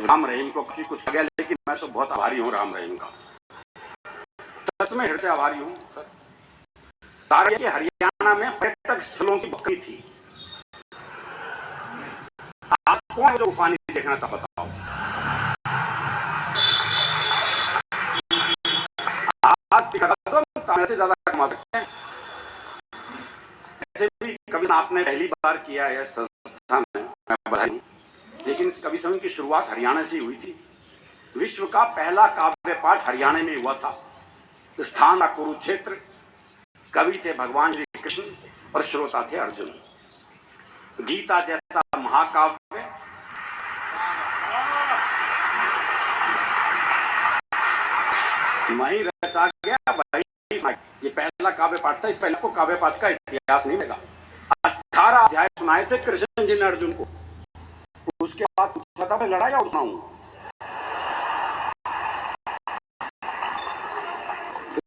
राम रहीम को काफी कुछ आ गया, लेकिन मैं तो बहुत आभारी हूँ राम रहीम का, सच में हृदय आभारी हूँ सर। कारण ये हरियाणा में पर्यटक स्थलों की बकरी थी। आज कौन जो उफानी देखना चाहता, बताओ। आज दिखा दो, से ज्यादा कमा सकते हैं। ऐसे भी कभी आपने पहली बार किया है संस्था में, मैं बधाई, लेकिन इस कवि संघ की शुरुआत हरियाणा से हुई थी। विश्व का पहला काव्य पाठ हरियाणा में हुआ था। स्थान था कुरुक्षेत्र, कवि थे भगवान श्री कृष्ण और श्रोता थे अर्जुन। गीता जैसा महाकाव्य वहीं रचा गया, ये पहला काव्य पाठ था। इस पहले को काव्य पाठ का इतिहास नहीं मिलेगा। 18 अध्याय सुनाए थे कृष्ण जी ने अर्जुन को। उसके बाद पूछा था मैं लड़ाई और सुनाऊं।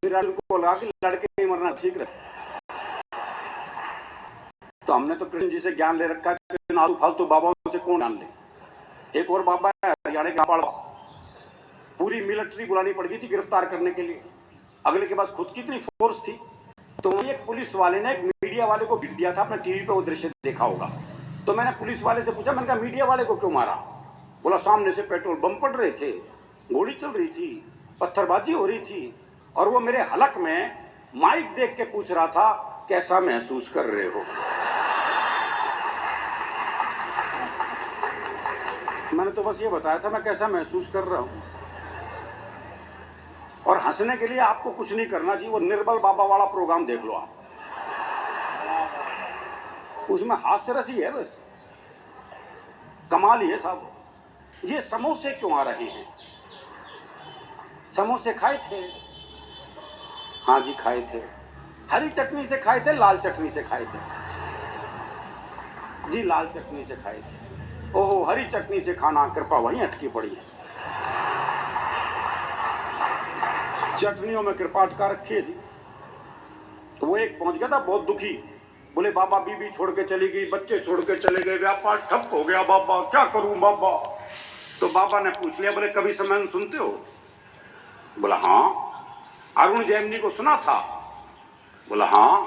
फिर अर्जुन को लगा कि लड़के नहीं मरना ठीक रहे। तो हमने तो कृष्ण जी से ज्ञान ले रखा है, आलू फालतू बाबाओं से कौन ज्ञान ले। एक और बाबा है हरियाणा का पाड़वा, पूरी मिलिट्री बुलानी पड़ गई थी गिरफ्तार करने के लिए। अगले के पास खुद की इतनी फोर्स थी, तो एक पुलिस वाले ने एक मीडिया वाले को भिड़ दिया था। आपने टीवी पे वो दृश्य देखा होगा। तो मैंने पुलिस वाले से पूछा, मैंने कहा मीडिया वाले को क्यों मारा? बोला सामने से पेट्रोल बम पड़ रहे थे, गोली चल रही थी, पत्थरबाजी हो रही थी, और वो मेरे हलक में माइक देख के पूछ रहा था कैसा महसूस कर रहे हो। मैंने तो बस ये बताया था मैं कैसा महसूस कर रहा हूं। और हंसने के लिए आपको कुछ नहीं करना जी, वो निर्बल बाबा वाला प्रोग्राम देख लो आप, उसमें हास्य रस ही है बस, कमाल ही है साहब। ये समोसे क्यों आ रहे हैं? समोसे खाए थे? हाँ जी खाए थे। हरी चटनी से खाए थे, लाल चटनी से खाए थे? जी लाल चटनी से खाए थे। ओहो, हरी चटनी से खाना कृपा वहीं अटकी पड़ी है। चटनियों में कृपा अटका रखी है जी। तो वो एक पहुंच गया था बहुत दुखी, बोले बाबा बीबी छोड़ के चली गई, बच्चे छोड़ के चले गए, व्यापार ठप हो गया बाबा, क्या करूं बाबा। तो बाबा ने पूछ लिया, बोले कभी सम्मेलन सुनते हो? बोला हाँ। अरुण जैमिनी को सुना था? बोला हाँ,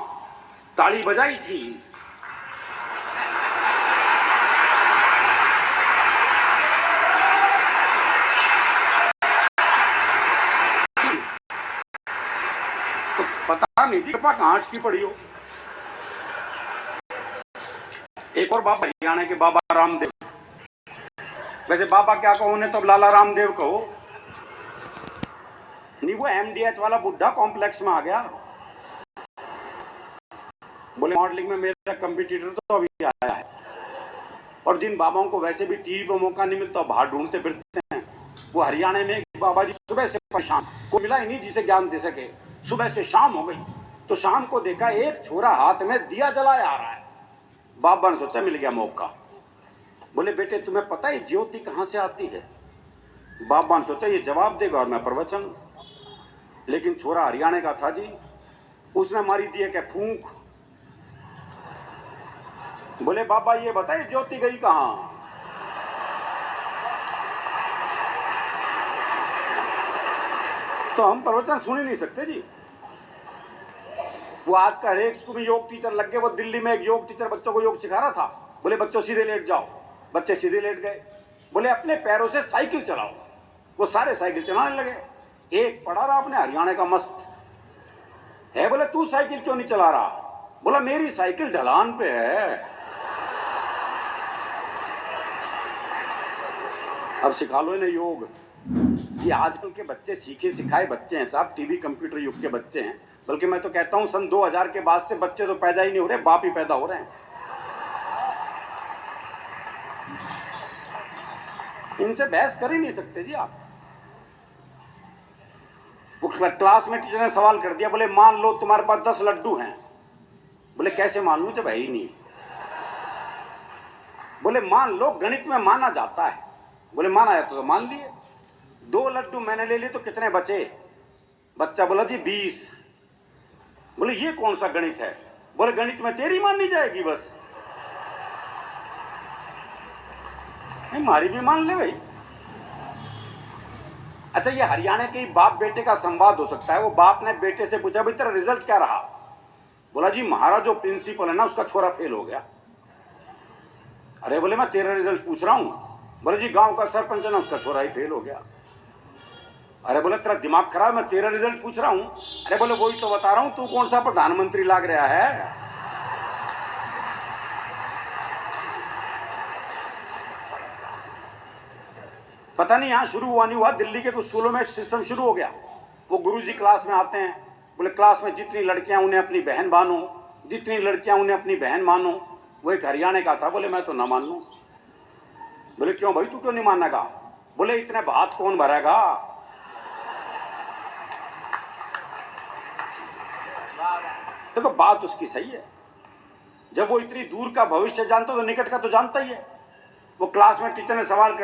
ताली बजाई थी। तो पता नहीं थी कृपा कहां अटकी पड़ी हो। एक और बाबा हरियाणा के बाबा रामदेव, वैसे बाबा क्या कहो उन्हें, तो लाला रामदेव कहो। नहीं वो एमडीएच वाला बुढ़ा कॉम्प्लेक्स में आ गया। बोले मॉडलिंग में मेरा कंपटीटर तो अभी आया है। और जिन बाबाओं को वैसे भी टीवी पे मौका नहीं मिलता बाहर ढूंढते फिरते हैं, वो हरियाणा में एक बाबा जी सुबह से परेशान, कोई मिला ही नहीं जिसे ज्ञान दे सके। सुबह से शाम हो गई तो शाम को देखा एक छोरा हाथ में दिया जलाया आ रहा है। बाबा ने सोचा मिल गया मौका। बोले बेटे तुम्हें पता है ज्योति कहां से आती है? बाबा ने सोचा ये जवाब देगा और मैं प्रवचन। लेकिन छोरा हरियाणा का था जी, उसने मारी दिए क्या फूंक। बोले बाबा ये बताइए ज्योति गई कहां? तो हम प्रवचन सुन ही नहीं सकते जी। वो आज का हर एक स्कूल में योग टीचर लग गए। वो दिल्ली में एक योग टीचर बच्चों को योग सिखा रहा था। बोले बच्चों सीधे लेट जाओ, बच्चे सीधे लेट गए। बोले अपने पैरों से साइकिल चलाओ, वो सारे साइकिल चलाने लगे। एक पढ़ा रहा अपने हरियाणा का मस्त है, बोले तू साइकिल क्यों नहीं चला रहा? बोला मेरी साइकिल ढलान पे है। अब सिखा लो इन्हें योग। ये आजकल के बच्चे सीखे सिखाए बच्चे हैं साहब, टीवी कंप्यूटर युग के बच्चे हैं। बल्कि मैं तो कहता हूं सन 2000 के बाद से बच्चे तो पैदा ही नहीं हो रहे, बाप ही पैदा हो रहे हैं। इनसे बहस कर ही नहीं सकते जी आप। वो क्लास में टीचर ने सवाल कर दिया, बोले मान लो तुम्हारे पास 10 लड्डू हैं। बोले कैसे मान लूं जब है ही नहीं। बोले मान लो गणित में माना जाता है। बोले माना जाता तो मान लिए। 2 लड्डू मैंने ले लिए तो कितने बचे? बच्चा बोला जी 20। बोले ये कौन सा गणित है? बोले गणित में तेरी माननी जाएगी बस। हमारी भी मान ले भाई। अच्छा, ये हरियाणा के बाप बेटे का संवाद हो सकता है। वो बाप ने बेटे से पूछा, भाई तेरा रिजल्ट क्या रहा? बोला जी हमारा जो प्रिंसिपल है ना उसका छोरा फेल हो गया। अरे बोले मैं तेरा रिजल्ट पूछ रहा हूं। बोले जी गांव का सरपंच है ना उसका छोरा ही फेल हो गया। अरे बोले तेरा दिमाग खराब, मैं तेरा रिजल्ट पूछ रहा हूं। अरे बोले वही तो बता रहा हूं, तू कौन सा प्रधानमंत्री लाग रहा है? पता नहीं यहां शुरू हुआ नहीं हुआ, दिल्ली के कुछ स्कूलों में एक सिस्टम शुरू हो गया। वो गुरुजी क्लास में आते हैं, बोले क्लास में जितनी लड़कियां उन्हें अपनी बहन मानो, जितनी लड़कियां उन्हें अपनी बहन मानो। वो एक हरियाणा का था, बोले मैं तो ना मान लूं। बोले क्यों भाई, तू क्यों नहीं मानेगा? बोले इतने भात कौन भरेगा? देखो बात उसकी सही है। जब वो इतनी दूर का भविष्य जानता तो निकट का तो जानता ही है। वो क्लास में टीचर ने सवाल कर